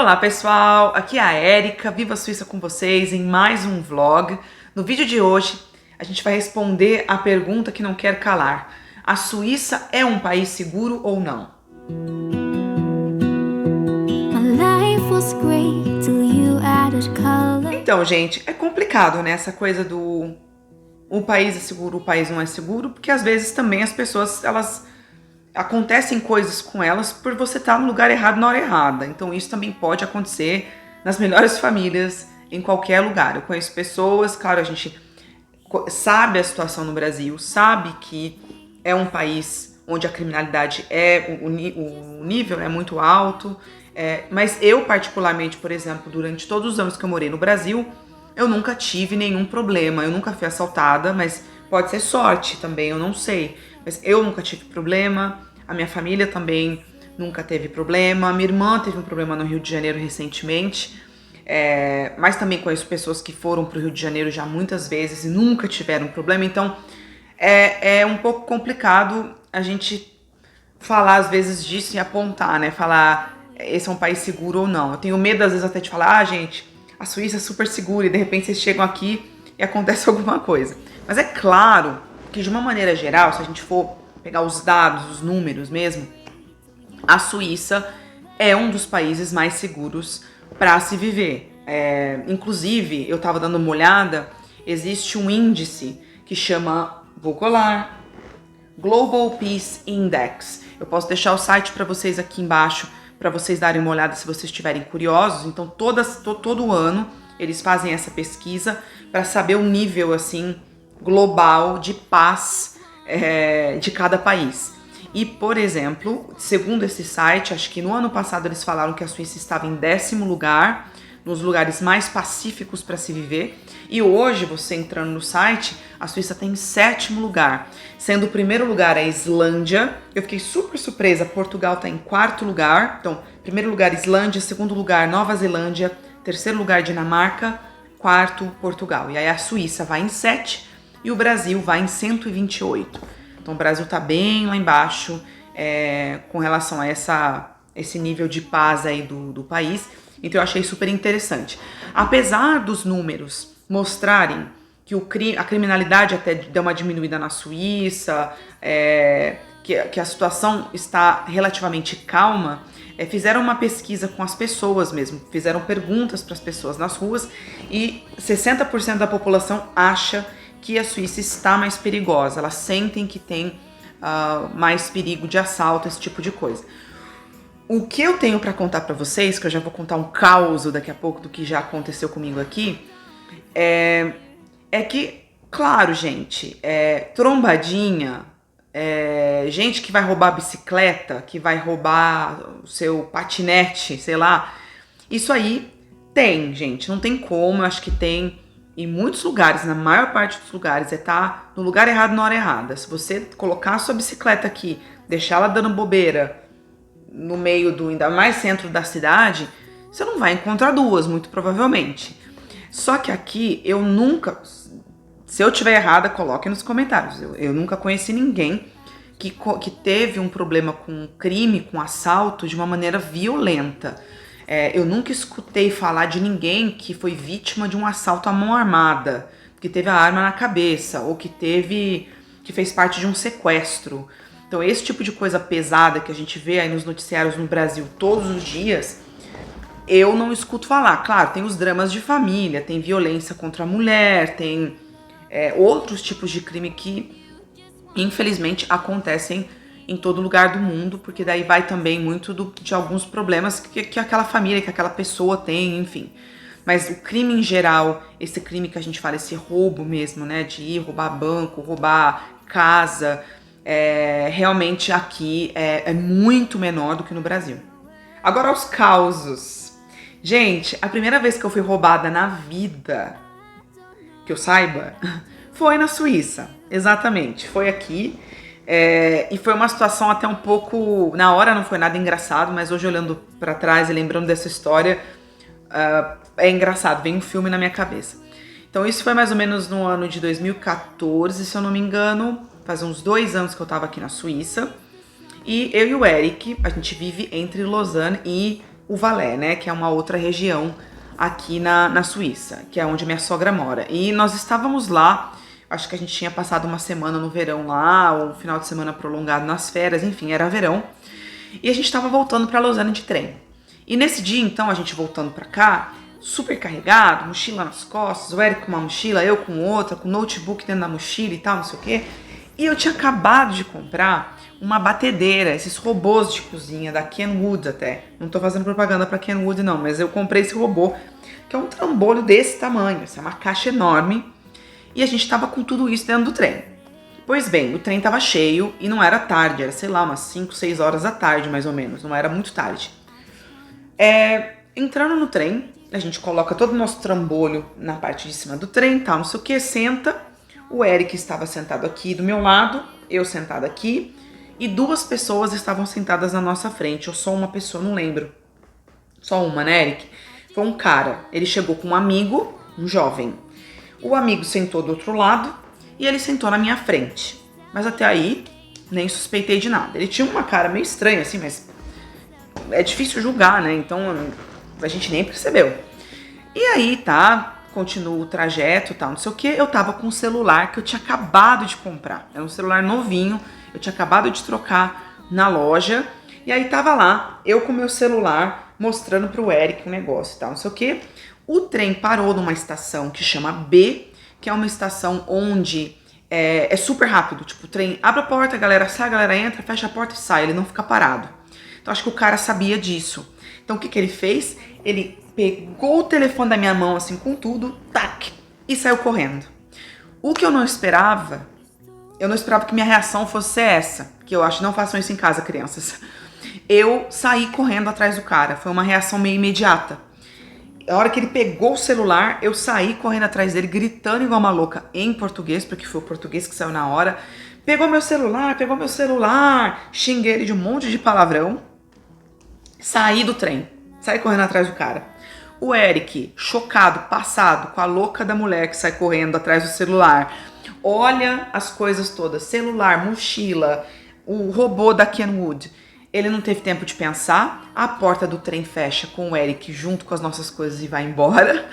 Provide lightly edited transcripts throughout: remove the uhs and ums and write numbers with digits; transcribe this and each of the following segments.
Olá pessoal, aqui é a Érica, Viva a Suíça com vocês em mais um vlog. No vídeo de hoje a gente vai responder a pergunta que não quer calar. A Suíça é um país seguro ou não? Então gente, é complicado né, essa coisa do o país é seguro, o país não é seguro, porque às vezes também as pessoas, acontecem coisas com elas por você estar no lugar errado na hora errada. Então isso também pode acontecer nas melhores famílias, em qualquer lugar. Eu conheço pessoas, claro, a gente sabe a situação no Brasil, sabe que é um país onde a criminalidade o nível é muito alto, mas eu particularmente, por exemplo, durante todos os anos que eu morei no Brasil, eu nunca tive nenhum problema, eu nunca fui assaltada, mas pode ser sorte também, eu não sei. Mas eu nunca tive problema, a minha família também nunca teve problema, a minha irmã teve um problema no Rio de Janeiro recentemente, mas também conheço pessoas que foram para o Rio de Janeiro já muitas vezes e nunca tiveram problema, então é um pouco complicado a gente falar às vezes disso e apontar, né, falar esse é um país seguro ou não. Eu tenho medo às vezes até de falar, gente, a Suíça é super segura e de repente vocês chegam aqui e acontece alguma coisa. Mas é claro que de uma maneira geral, se a gente for pegar os dados, os números mesmo, a Suíça é um dos países mais seguros para se viver. Inclusive, eu estava dando uma olhada, existe um índice que chama, vou colar, Global Peace Index. Eu posso deixar o site para vocês aqui embaixo, para vocês darem uma olhada se vocês estiverem curiosos. Então, todo ano eles fazem essa pesquisa para saber o nível assim global de paz de cada país. E, por exemplo, segundo esse site, acho que no ano passado eles falaram que a Suíça estava em 10º lugar, nos lugares mais pacíficos para se viver. E hoje, você entrando no site, a Suíça tem em 7º lugar, sendo o primeiro lugar a Islândia. Eu fiquei super surpresa, Portugal está em 4º lugar. Então, primeiro lugar Islândia, segundo lugar Nova Zelândia, terceiro lugar Dinamarca, quarto Portugal. E aí a Suíça vai em 7 e o Brasil vai em 128. Então o Brasil está bem lá embaixo com relação a esse nível de paz aí do país. Então eu achei super interessante. Apesar dos números mostrarem que a criminalidade até deu uma diminuída na Suíça, que a situação está relativamente calma, fizeram uma pesquisa com as pessoas mesmo, fizeram perguntas para as pessoas nas ruas e 60% da população acha que a Suíça está mais perigosa, elas sentem que tem mais perigo de assalto, esse tipo de coisa. O que eu tenho para contar para vocês, que eu já vou contar um caos daqui a pouco do que já aconteceu comigo aqui, é que, claro, gente, trombadinha, gente que vai roubar bicicleta, que vai roubar o seu patinete, sei lá, isso aí tem, gente, não tem como, eu acho que tem em muitos lugares, na maior parte dos lugares, tá no lugar errado na hora errada. Se você colocar a sua bicicleta aqui, deixar ela dando bobeira no meio ainda mais centro da cidade, você não vai encontrar duas, muito provavelmente. Só que aqui, eu nunca, se eu tiver errada, coloquem nos comentários. Eu nunca conheci ninguém que teve um problema com crime, com assalto, de uma maneira violenta. Eu nunca escutei falar de ninguém que foi vítima de um assalto à mão armada, que teve a arma na cabeça, ou que fez parte de um sequestro. Então esse tipo de coisa pesada que a gente vê aí nos noticiários no Brasil todos os dias, eu não escuto falar. Claro, tem os dramas de família, tem violência contra a mulher, tem outros tipos de crime que infelizmente acontecem em todo lugar do mundo, porque daí vai também muito de alguns problemas que aquela família, que aquela pessoa tem, enfim. Mas o crime em geral, esse crime que a gente fala, esse roubo mesmo, né, de ir roubar banco, roubar casa, realmente aqui é muito menor do que no Brasil. Agora aos causos. Gente, a primeira vez que eu fui roubada na vida, que eu saiba, foi na Suíça, exatamente, foi aqui. E foi uma situação até um pouco, na hora não foi nada engraçado, mas hoje olhando pra trás e lembrando dessa história, é engraçado, vem um filme na minha cabeça. Então isso foi mais ou menos no ano de 2014, se eu não me engano, faz uns 2 anos que eu tava aqui na Suíça. E eu e o Eric, a gente vive entre Lausanne e o Valais, né, que é uma outra região aqui na Suíça, que é onde minha sogra mora. E nós estávamos lá, acho que a gente tinha passado uma semana no verão lá, ou um final de semana prolongado nas férias, enfim, era verão. E a gente estava voltando para Lausanne de trem. E nesse dia, então, a gente voltando para cá, super carregado, mochila nas costas, o Eric com uma mochila, eu com outra, com notebook dentro da mochila e tal, não sei o quê. E eu tinha acabado de comprar uma batedeira, esses robôs de cozinha da Kenwood até. Não tô fazendo propaganda pra Kenwood não, mas eu comprei esse robô, que é um trambolho desse tamanho, essa é uma caixa enorme. E a gente tava com tudo isso dentro do trem. Pois bem, o trem tava cheio e não era tarde, era sei lá, umas 5, 6 horas da tarde mais ou menos, não era muito tarde. Entrando no trem, a gente coloca todo o nosso trambolho na parte de cima do trem, tal, não sei o que, senta. O Eric estava sentado aqui do meu lado, eu sentada aqui, e 2 pessoas estavam sentadas na nossa frente, ou só uma pessoa, não lembro. Só uma, né, Eric? Foi um cara, ele chegou com um amigo, um jovem. O amigo sentou do outro lado e ele sentou na minha frente. Mas até aí, nem suspeitei de nada. Ele tinha uma cara meio estranha, assim, mas é difícil julgar, né? Então a gente nem percebeu. E aí, tá, continua o trajeto e tal, não sei o que. Eu tava com um celular que eu tinha acabado de comprar. Era um celular novinho, eu tinha acabado de trocar na loja. E aí tava lá, eu com meu celular, mostrando pro Eric um negócio e tal, não sei o que. O trem parou numa estação que chama B, que é uma estação onde é super rápido. Tipo, o trem abre a porta, a galera sai, a galera entra, fecha a porta e sai, ele não fica parado. Então acho que o cara sabia disso. Então o que ele fez? Ele pegou o telefone da minha mão, assim, com tudo, tac, e saiu correndo. O que eu não esperava que minha reação fosse essa, que eu acho, não façam isso em casa, crianças. Eu saí correndo atrás do cara, foi uma reação meio imediata. A hora que ele pegou o celular, eu saí correndo atrás dele, gritando igual uma louca em português, porque foi o português que saiu na hora. Pegou meu celular, xinguei ele de um monte de palavrão. Saí do trem, saí correndo atrás do cara. O Eric, chocado, passado, com a louca da mulher que sai correndo atrás do celular. Olha as coisas todas, celular, mochila, o robô da Kenwood. Ele não teve tempo de pensar, a porta do trem fecha com o Eric junto com as nossas coisas e vai embora.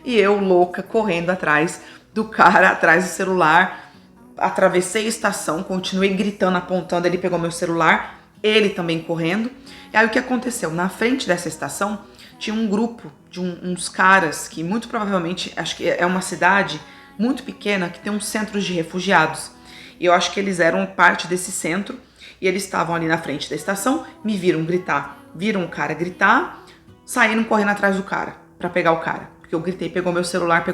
E eu, louca, correndo atrás do cara, atrás do celular. Atravessei a estação, continuei gritando, apontando, ele pegou meu celular, ele também correndo. E aí o que aconteceu? Na frente dessa estação tinha um grupo de uns caras que muito provavelmente, acho que é uma cidade muito pequena que tem uns centros de refugiados. E eu acho que eles eram parte desse centro. E eles estavam ali na frente da estação, me viram gritar, viram o cara gritar, saíram correndo atrás do cara, pra pegar o cara. Porque eu gritei, pegou meu celular.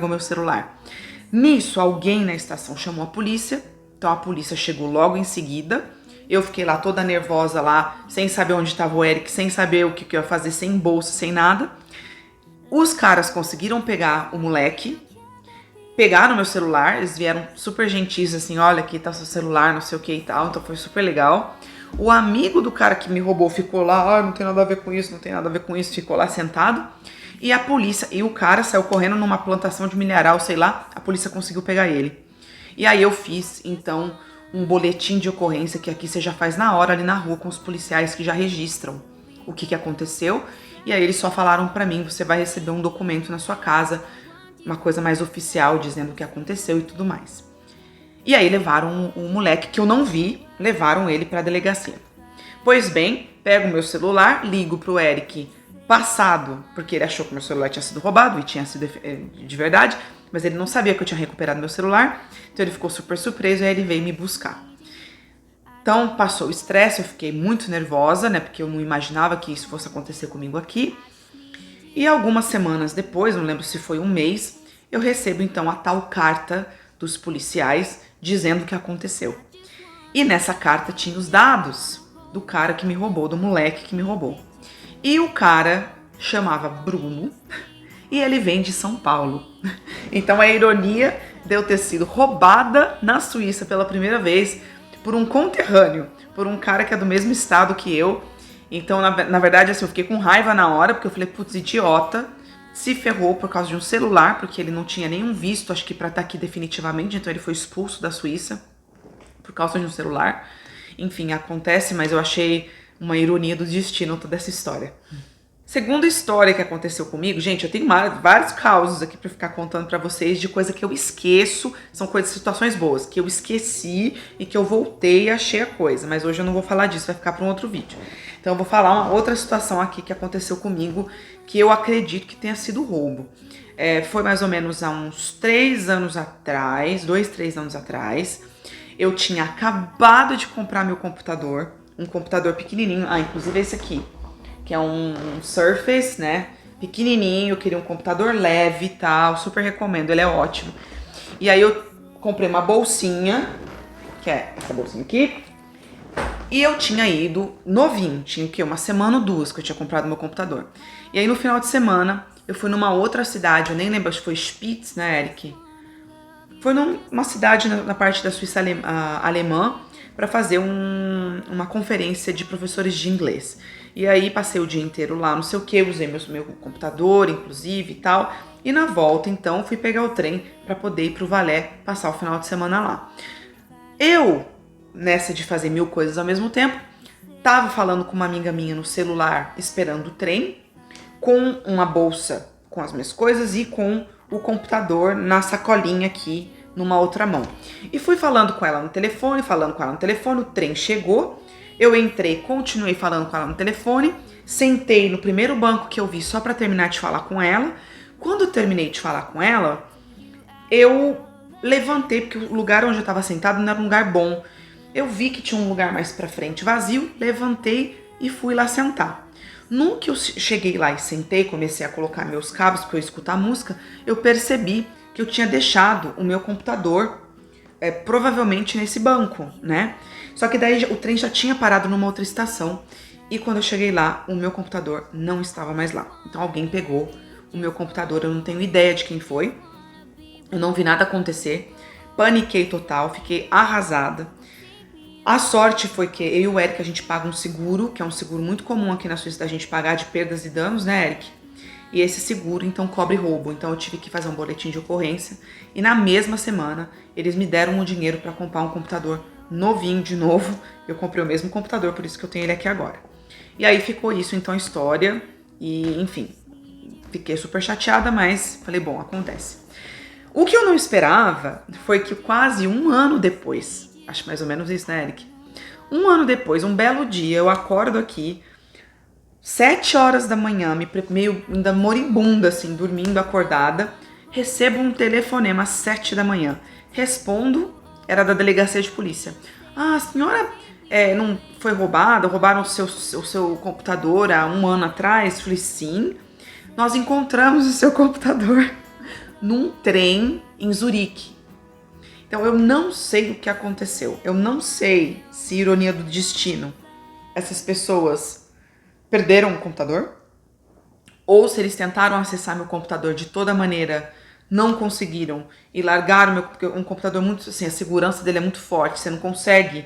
Nisso, alguém na estação chamou a polícia, então a polícia chegou logo em seguida. Eu fiquei lá toda nervosa lá, sem saber onde estava o Eric, sem saber o que eu ia fazer, sem bolsa, sem nada. Os caras conseguiram pegar o moleque, pegaram meu celular, eles vieram super gentis, assim, olha, aqui tá seu celular, não sei o que e tal, então foi super legal. O amigo do cara que me roubou ficou lá, não tem nada a ver com isso, ficou lá sentado. E a polícia, e o cara saiu correndo numa plantação de milharal, sei lá, a polícia conseguiu pegar ele. E aí eu fiz, então, um boletim de ocorrência, que aqui você já faz na hora ali na rua com os policiais que já registram o que aconteceu. E aí eles só falaram pra mim, você vai receber um documento na sua casa, uma coisa mais oficial dizendo o que aconteceu e tudo mais. E aí levaram um moleque que eu não vi, levaram ele pra delegacia. Pois bem, pego o meu celular, ligo pro Eric passado, porque ele achou que meu celular tinha sido roubado e tinha sido de verdade, mas ele não sabia que eu tinha recuperado meu celular, então ele ficou super surpreso e aí ele veio me buscar. Então passou o estresse, eu fiquei muito nervosa, né, porque eu não imaginava que isso fosse acontecer comigo aqui. E algumas semanas depois, não lembro se foi um mês, eu recebo então a tal carta dos policiais dizendo o que aconteceu. E nessa carta tinha os dados do cara que me roubou, do moleque que me roubou. E o cara chamava Bruno e ele vem de São Paulo. Então a ironia de eu ter sido roubada na Suíça pela primeira vez por um conterrâneo, por um cara que é do mesmo estado que eu. Então, na verdade, assim, eu fiquei com raiva na hora, porque eu falei, putz, idiota, se ferrou por causa de um celular, porque ele não tinha nenhum visto, acho que pra estar aqui definitivamente, então ele foi expulso da Suíça por causa de um celular. Enfim, acontece, mas eu achei uma ironia do destino toda essa história. Segunda história que aconteceu comigo, gente, eu tenho vários causos aqui pra ficar contando pra vocês de coisa que eu esqueço, são situações boas, que eu esqueci e que eu voltei e achei a coisa, mas hoje eu não vou falar disso, vai ficar pra um outro vídeo. Então eu vou falar uma outra situação aqui que aconteceu comigo, que eu acredito que tenha sido roubo. Foi mais ou menos há uns 3 anos atrás, 2, 3 anos atrás, eu tinha acabado de comprar meu computador, um computador pequenininho, inclusive esse aqui, que é um Surface, né, pequenininho, eu queria um computador leve e tal, super recomendo, ele é ótimo. E aí eu comprei uma bolsinha, que é essa bolsinha aqui, e eu tinha ido novinho, tinha o quê? Uma semana ou 2 que eu tinha comprado meu computador. E aí no final de semana, eu fui numa outra cidade, eu nem lembro, acho que foi Spitz, né, Eric? Foi numa cidade na parte da Suíça alemã, para fazer uma conferência de professores de inglês. E aí passei o dia inteiro lá, não sei o que, usei meu computador, inclusive, e tal. E na volta, então, fui pegar o trem para poder ir pro Valais, passar o final de semana lá. Eu, nessa de fazer 1000 coisas ao mesmo tempo, tava falando com uma amiga minha no celular, esperando o trem, com uma bolsa com as minhas coisas e com o computador na sacolinha aqui, numa outra mão. E fui falando com ela no telefone, o trem chegou, eu entrei, continuei falando com ela no telefone, sentei no primeiro banco que eu vi só para terminar de falar com ela. Quando eu terminei de falar com ela, eu levantei, porque o lugar onde eu estava sentado não era um lugar bom. Eu vi que tinha um lugar mais para frente vazio, levantei e fui lá sentar. No que eu cheguei lá e sentei, comecei a colocar meus cabos para eu escutar a música, eu percebi que eu tinha deixado o meu computador provavelmente nesse banco, né? Só que daí o trem já tinha parado numa outra estação e quando eu cheguei lá, o meu computador não estava mais lá. Então alguém pegou o meu computador, eu não tenho ideia de quem foi, eu não vi nada acontecer, paniquei total, fiquei arrasada. A sorte foi que eu e o Eric, a gente paga um seguro, que é um seguro muito comum aqui na Suíça da gente pagar de perdas e danos, né, Eric? E esse seguro, então, cobre roubo. Então, eu tive que fazer um boletim de ocorrência. E na mesma semana, eles me deram o dinheiro para comprar um computador novinho de novo. Eu comprei o mesmo computador, por isso que eu tenho ele aqui agora. E aí ficou isso, então, a história. E, enfim, fiquei super chateada, mas falei, bom, acontece. O que eu não esperava foi que quase um ano depois, acho mais ou menos isso, né, Eric? Um ano depois, um belo dia, eu acordo aqui, 7 horas da manhã, meio ainda moribunda, assim, dormindo, acordada, recebo um telefonema às 7 da manhã. Respondo, era da delegacia de polícia. A senhora não foi roubada? Roubaram o seu computador há um ano atrás? Falei, sim, nós encontramos o seu computador num trem em Zurique. Então eu não sei o que aconteceu. Eu não sei se ironia do destino, essas pessoas perderam o computador, ou se eles tentaram acessar meu computador de toda maneira, não conseguiram e largaram porque um computador muito assim, a segurança dele é muito forte, você não consegue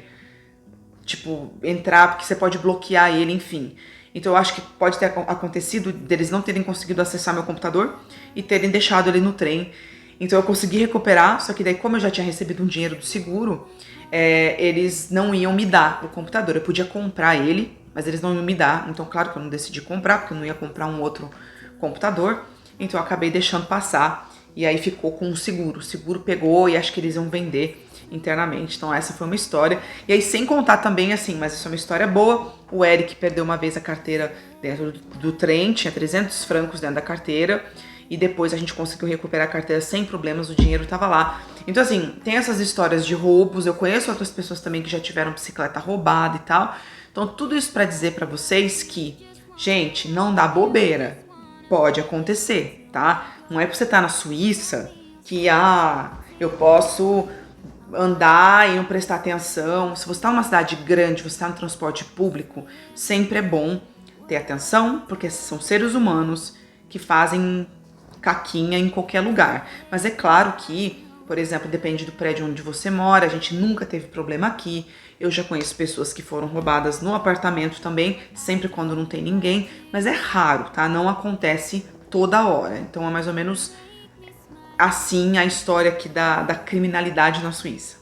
entrar porque você pode bloquear ele, enfim. Então eu acho que pode ter acontecido deles não terem conseguido acessar meu computador e terem deixado ele no trem. Então eu consegui recuperar, só que daí como eu já tinha recebido um dinheiro do seguro, eles não iam me dar o computador. Eu podia comprar ele, mas eles não iam me dar. Então claro que eu não decidi comprar, porque eu não ia comprar um outro computador. Então eu acabei deixando passar e aí ficou com o seguro. O seguro pegou e acho que eles iam vender internamente. Então essa foi uma história. E aí sem contar também assim, mas isso é uma história boa, o Eric perdeu uma vez a carteira dentro do trem, tinha 300 francos dentro da carteira. E depois a gente conseguiu recuperar a carteira sem problemas, o dinheiro tava lá. Então assim, tem essas histórias de roubos, eu conheço outras pessoas também que já tiveram bicicleta roubada e tal. Então tudo isso pra dizer pra vocês que, gente, não dá bobeira, pode acontecer, tá? Não é pra você estar na Suíça que, eu posso andar e não prestar atenção. Se você tá numa cidade grande, você tá no transporte público, sempre é bom ter atenção, porque são seres humanos que fazem caquinha em qualquer lugar. Mas é claro que, por exemplo, depende do prédio onde você mora, a gente nunca teve problema aqui. Eu já conheço pessoas que foram roubadas no apartamento também, sempre quando não tem ninguém, mas é raro, tá? Não acontece toda hora. Então é mais ou menos assim a história aqui da criminalidade na Suíça.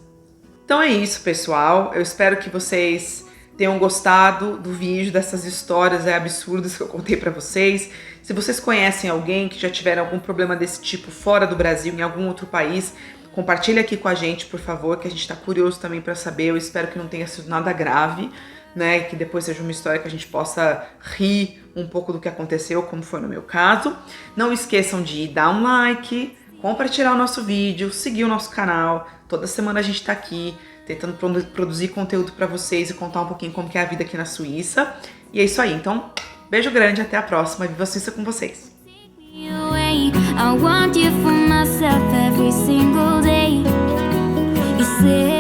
Então é isso, pessoal. Eu espero que vocês tenham gostado do vídeo, dessas histórias absurdas que eu contei pra vocês. Se vocês conhecem alguém que já tiveram algum problema desse tipo fora do Brasil, em algum outro país, compartilha aqui com a gente, por favor, que a gente tá curioso também pra saber. Eu espero que não tenha sido nada grave, né? Que depois seja uma história que a gente possa rir um pouco do que aconteceu, como foi no meu caso. Não esqueçam de dar um like, compartilhar o nosso vídeo, seguir o nosso canal. Toda semana a gente tá aqui tentando produzir conteúdo pra vocês e contar um pouquinho como que é a vida aqui na Suíça. E é isso aí, então, beijo grande, até a próxima. Viva a Suíça com vocês! I want you for myself every single day. You say